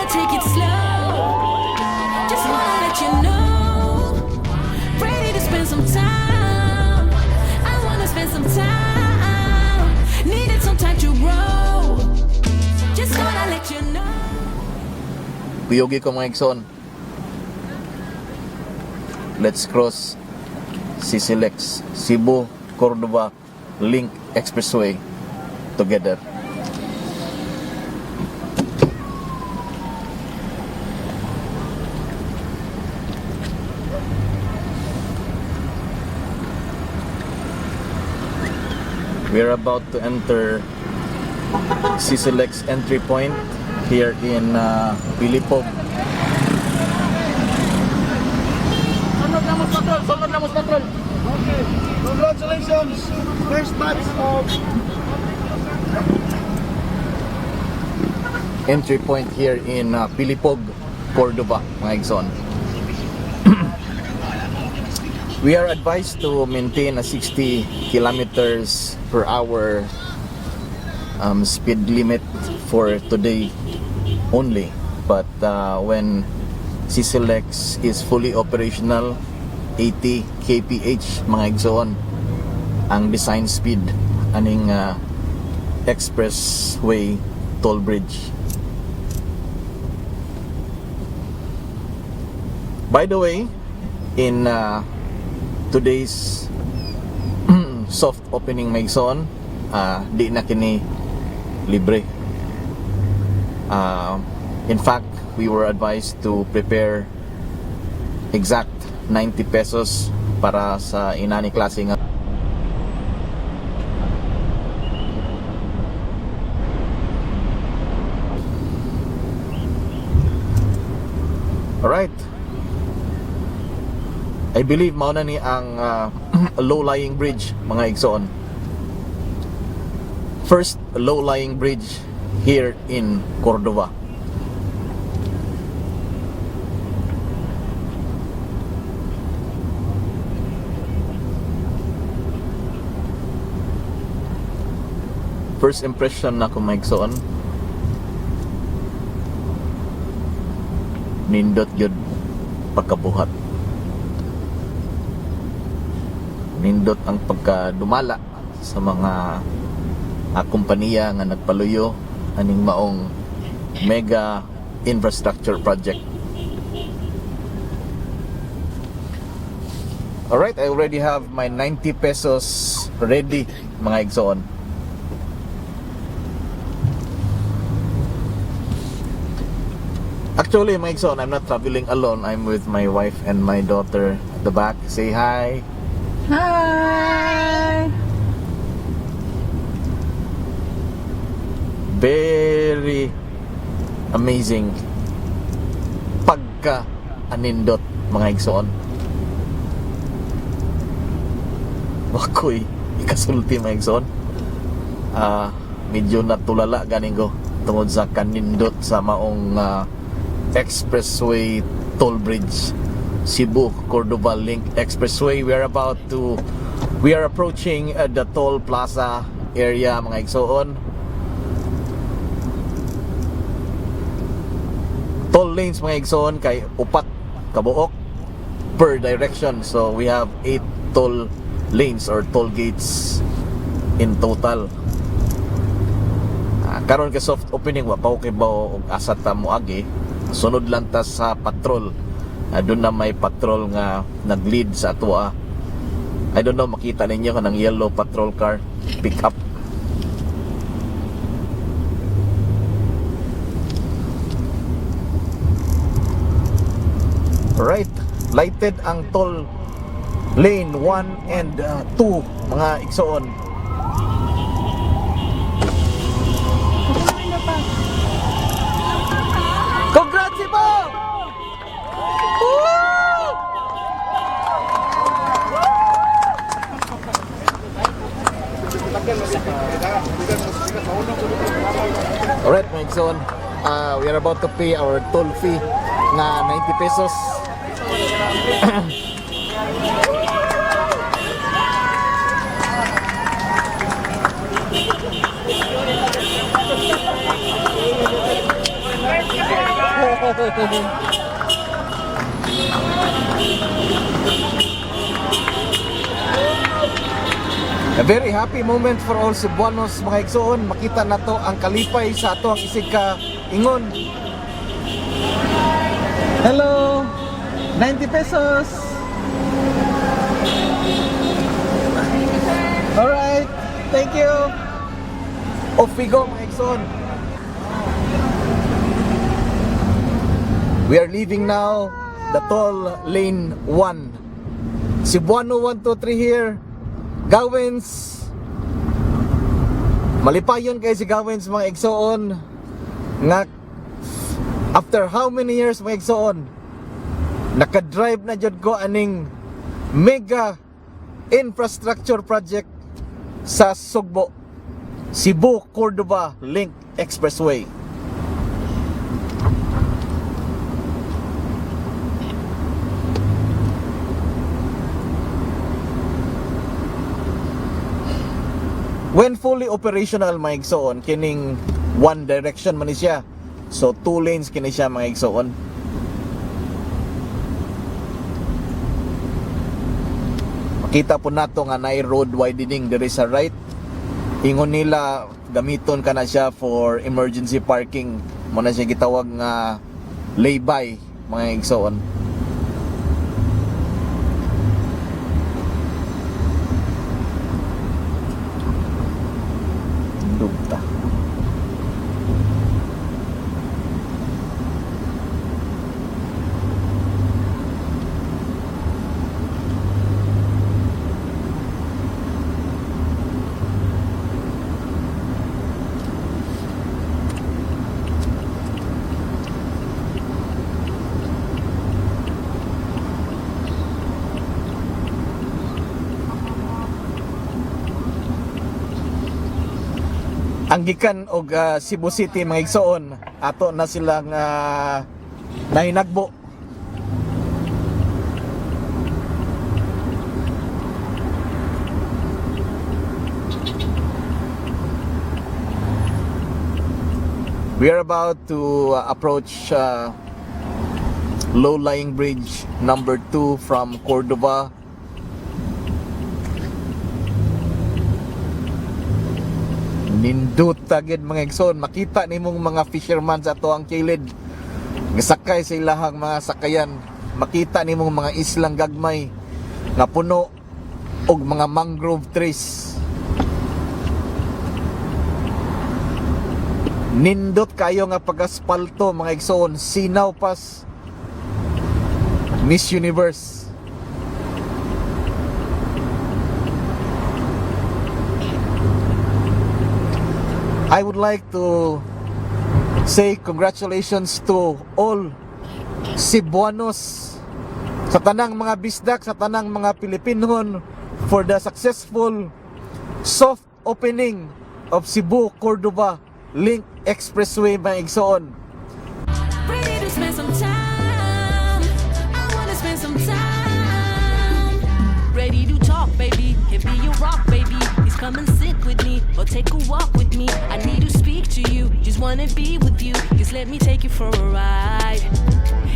wanna take it slow. Just wanna let you know. Ready to spend some time. I wanna spend some time. Needed some time to grow. Just wanna let you know. Biyogi ko mga Exxon. Let's cross CCLEX Cebu-Cordova Link Expressway together. We're about to enter CCLEX entry point here in Pilipog. Sunod na mas patrol. Okay. Congratulations. First batch of Entry point here in Pilipog, Cordova, mga Exxon. We are advised to maintain a 60 kilometers per hour speed limit for today only. But when CCLEX is fully operational, 80 kph mga Exxon ang design speed aning expressway toll bridge. By the way, in today's soft opening mga Exxon, di na kini libre. In fact, we were advised to prepare exact 90 pesos para sa inani klase nga. Alright, I believe mauna ni ang low-lying bridge mga Exxon. First low-lying bridge here in Cordova. First impression na ko mga Exxon, nindot yun pagkabuhat. Nindot ang pagkadumala sa mga kompanya nga nagpaluyo aning maong mega infrastructure project. Alright, I already have my 90 pesos ready mga Exxon. Actually, mga Exxon, I'm not traveling alone. I'm with my wife and my daughter at the back. Say hi. Hi! Very amazing pagka anindot mga Exxon. Wakoy ikasulti mga Exxon. Medyo natulala ganing ko tungod sa kanindot sa maong expressway toll bridge, Cebu-Cordova Link Expressway. We are approaching the toll plaza area mga Exxon. Toll lanes mga Exxon kay upat kabuok per direction, so we have 8 toll lanes or toll gates in total. Karon ka soft opening wa pa okay ba og asa ta moagi, sunod lang ta sa patrol. Doon na may patrol nga nag-lead sa atua. I don't know, makita ninyo kanang yellow patrol car pick up. Alright, lighted ang toll lane 1 and 2 mga Exxon. Congrats Cebu! Alright mga Exxon, we are about to pay our toll fee na 90 pesos. A very happy moment for all Cebuanos, mga igsoon. Makita na to ang kalipay sa ato ang isig ka ingon. Hello! 90 pesos! Alright, thank you! Off we go, mga igsoon. We are leaving now the toll lane 1. Cebuano 123 here. Gawens. Malipayon kay si Gawens, mga igsoon. Nga after how many years, mga igsoon, nakadrive na jud ko aning mega infrastructure project sa Sugbo, CEBU-CORDOVA Link Expressway. When fully operational, mga igsoon, kining one direction man ni siya. So 2 lanes kini siya, mga igsoon. Makita po nato nga naay road widening diri sa right. Ingon nila gamiton ka na siya for emergency parking. Mo na siya gitawag nga lay-by, mga igsoon. Dugta. Ang gikan og Cebu City, mga igsoon, ato na silang nahinagbo. We are about to approach low-lying bridge number 2 from Cordova. Nindot tagid, mga igsoon. Makita nimong mga fisherman sa ato ang kilid, gisakay sa ilahang mga sakayan. Makita nimong mga islang gagmay nga puno og mga mangrove trees. Nindot kayo nga pag-aspalto, mga igsoon. Sinaw pas Miss Universe. I would like to say congratulations to all Cebuanos, sa tanang mga bisdak, sa tanang mga Pilipinon, for the successful soft opening of Cebu-Cordova Link Expressway, mga igsoon. Ready to spend some time. I wanna spend some time. Ready to talk, baby. Can be your rock, baby. Please come and sit with me or take a walk with me. I need to speak to you. Just wanna be with you. Just let me take you for a ride.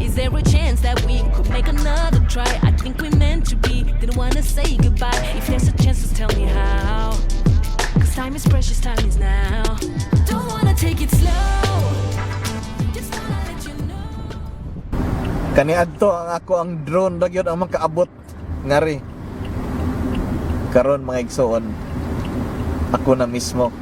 Is there a chance that we could make another try? I think we're meant to be. Didn't wanna say goodbye. If there's a chance, just tell me how. Cause time is precious, time is now. Don't wanna take it slow. Just wanna let you know. Kaniadto ang ako ang drone dagyod ang makaabot ngari. Karon, mga igsoon, ako na mismo.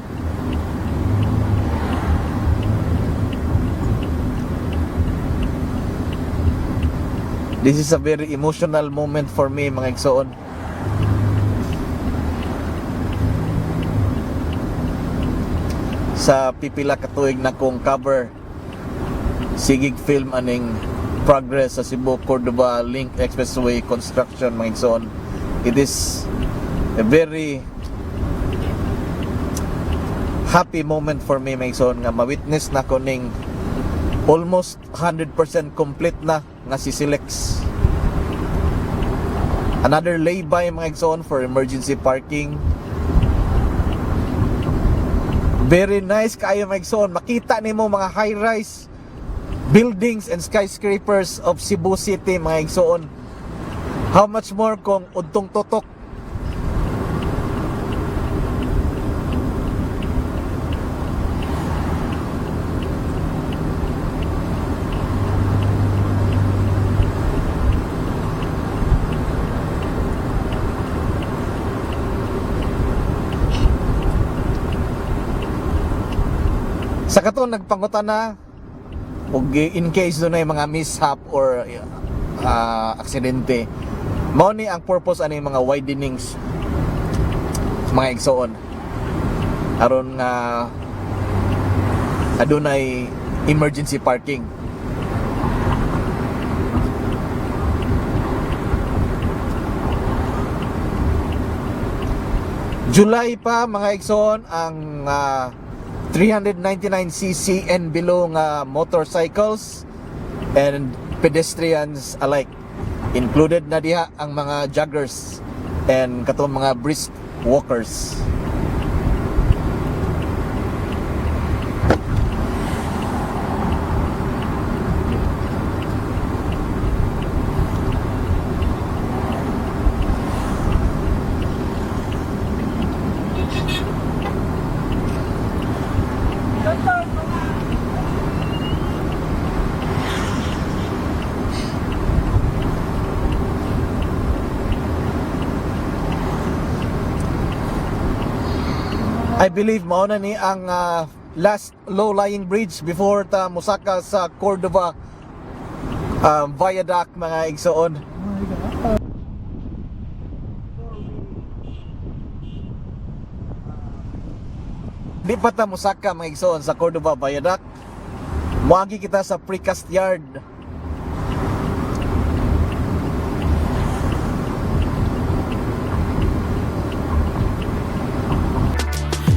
This is a very emotional moment for me, mga igsoon. Sa pipila ka tuig na kong cover sigig film aning progress sa Cebu-Cordova Link Expressway construction, mga igsoon. It is a very happy moment for me, mga igsoon, nga ma-witness na ko ning almost 100% complete na nga CCLEX. Another lay-by, mga igsoon, for emergency parking. Very nice kayo, mga igsoon. Makita nimo mga high-rise buildings and skyscrapers of Cebu City, mga igsoon. How much more kung udtong totok? Sa kato nagpangutan na ug in case doon ay mga mishap or aksidente, mao ni ang purpose ani mga widenings mga igsoon aron nga adunay emergency parking. July pa mga igsoon ang 399cc and below nga motorcycles and pedestrians alike. Included na diha ang mga joggers and katong mga brisk walkers. I believe mauna ni ang last low-lying bridge before ta musaka sa Cordova viaduct mga igsoon. Di pa ta musaka mga igsoon sa Cordova viaduct. Muagi kita sa precast yard.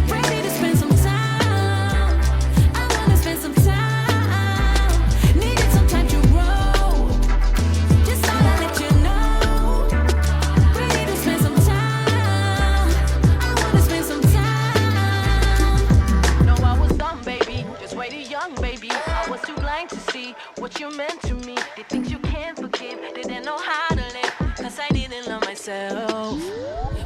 Ready to spend some time. I wanna spend some time. Needed some time to grow. Just thought I'd let you know. Ready to spend some time. I wanna spend some time. No, I was dumb, baby. Just way too young, baby. I was too blind to see what you meant to me. The things you can't forgive, didn't know how to live. Cause I didn't love myself.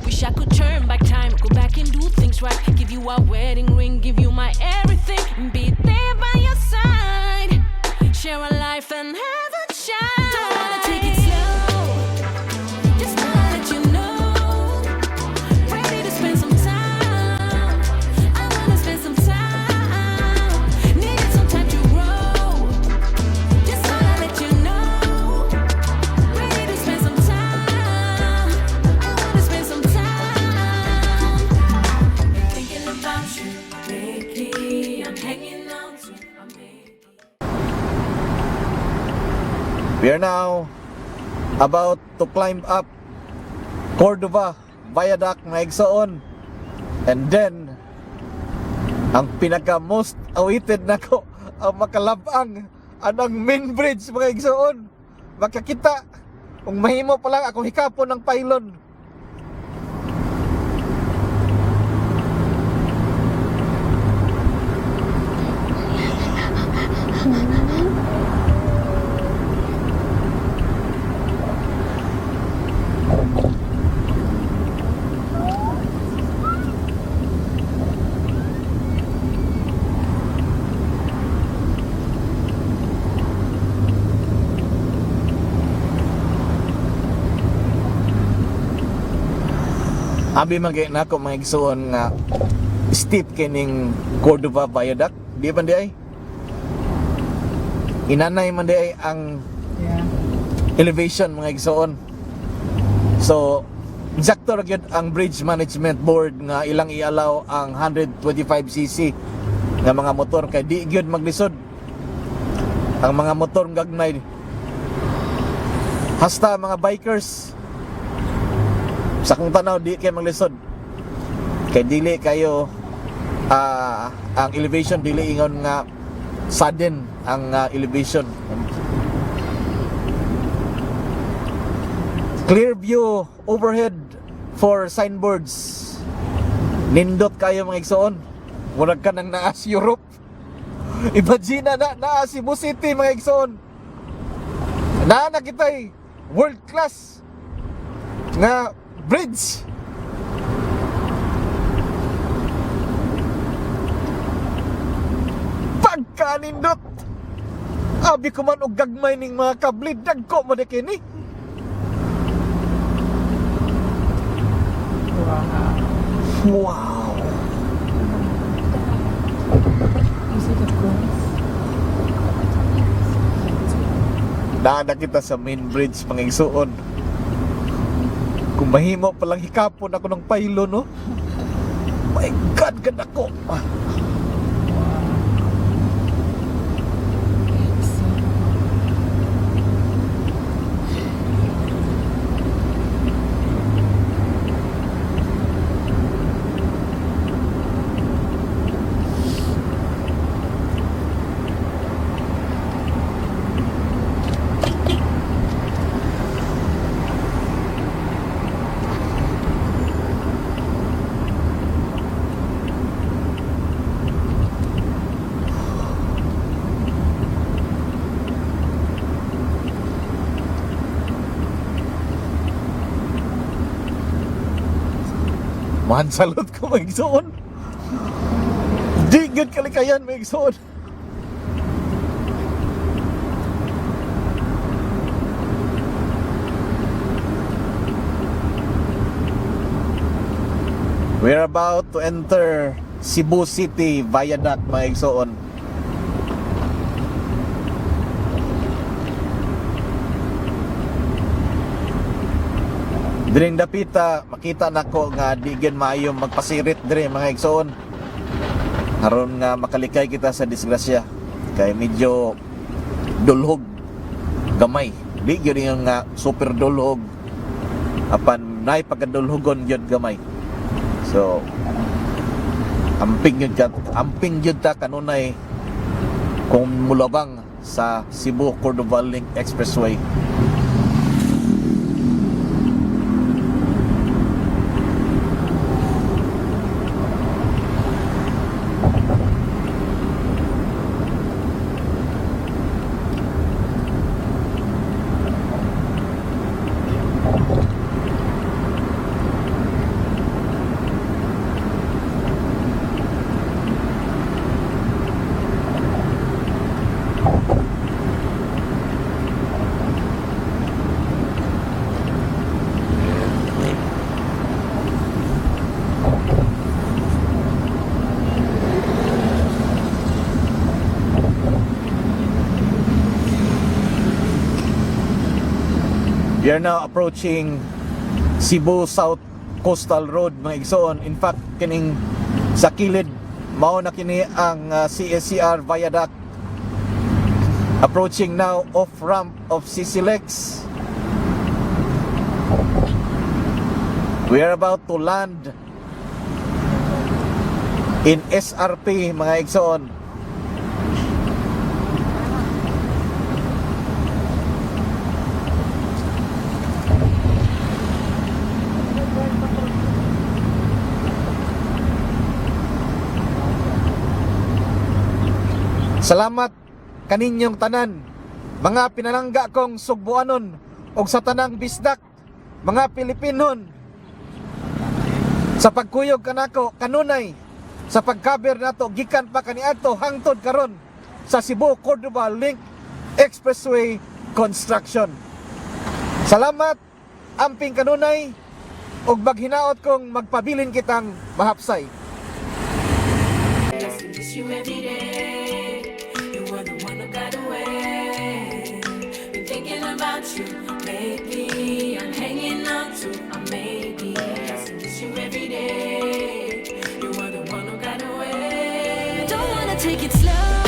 Wish I could turn back time, go back and do things right. Give you a wedding ring, give you my everything, and be there by your side. Share a life and have a child. Don't wanna take it slow. Just wanna let you know. Ready to spend some time. I wanna spend some time. Needed some time to grow. Just wanna let you know. Ready to spend some time. I wanna spend some time. Thinking about you lately. I'm hanging on to a maybe. We are now about to climb up Cordova Viaduct mga igsoon. And then ang pinaka most awaited nako ang makalabang anang main bridge mga igsoon. Makakita kung mahimo pa lang akong hikapon ng pylon. Abi magay nako mga igsoon nga steep kining Cordova Viaduct. Di man di ay? Inanay man di ay ang elevation mga igsoon. So eksakto ra gyud ang Bridge Management Board nga ilang i-allow ang 125cc nga mga motor kay di gyud maglisod. Ang mga motor gagnay hasta mga bikers sa kung tanaw di kayo maglisod kay dili kayo ang elevation dili ingon nga sudden ang elevation. Clear view overhead for signboards. Nindot kayo mga igsoon, murag ka nang naas Europe. Imagine na Cebu City mga igsoon. Na kita'y world class nga bridge. Pagkanindot. Abi ko man og gagmay ning mga kablid, dagko mo de kini. Wow. Naana kita sa main bridge pangigsuon. Kung mahimo palang hikapon ako ng paylo, no? My God, ganda ko. Mansalot ko may igsoon. Di good kalikayan may igsoon. We're about to enter Cebu City Viaduct mga igsoon. Diring dapita, makita nako nga di gid maayo magpasirit dire mga igsoon. Aron nga makalikay kita sa disgrasya. Kay medyo dulhog gamay. Di gyud yung nga super dulhog. Apan nay pagkadulhogon gyud gamay. So amping gyud ta kanunay kung mulabang sa Cebu-Cordova Link Expressway. We are now approaching Cebu South Coastal Road mga igsoon. In fact, kining sa kilid mao na kini ang CSCR Viaduct. Approaching now off ramp of CCLEX. We are about to land in SRP mga igsoon. Salamat kaninyong tanan, mga pinalangga kong Cebuanon og sa tanang bisdak, mga Pilipinon, sa pagkuyog kanako kanunay sa pagkaber nato gikan pa kaniadto hangtod karon sa Cebu-Cordova Link Expressway construction. Salamat amping kanunay og maghinaot kong magpabilin kitang mahapsay. You every day. You were the one who got away. Been thinking about you lately. I'm hanging on to a maybe. I miss you every day. You were the one who got away. Don't wanna take it slow.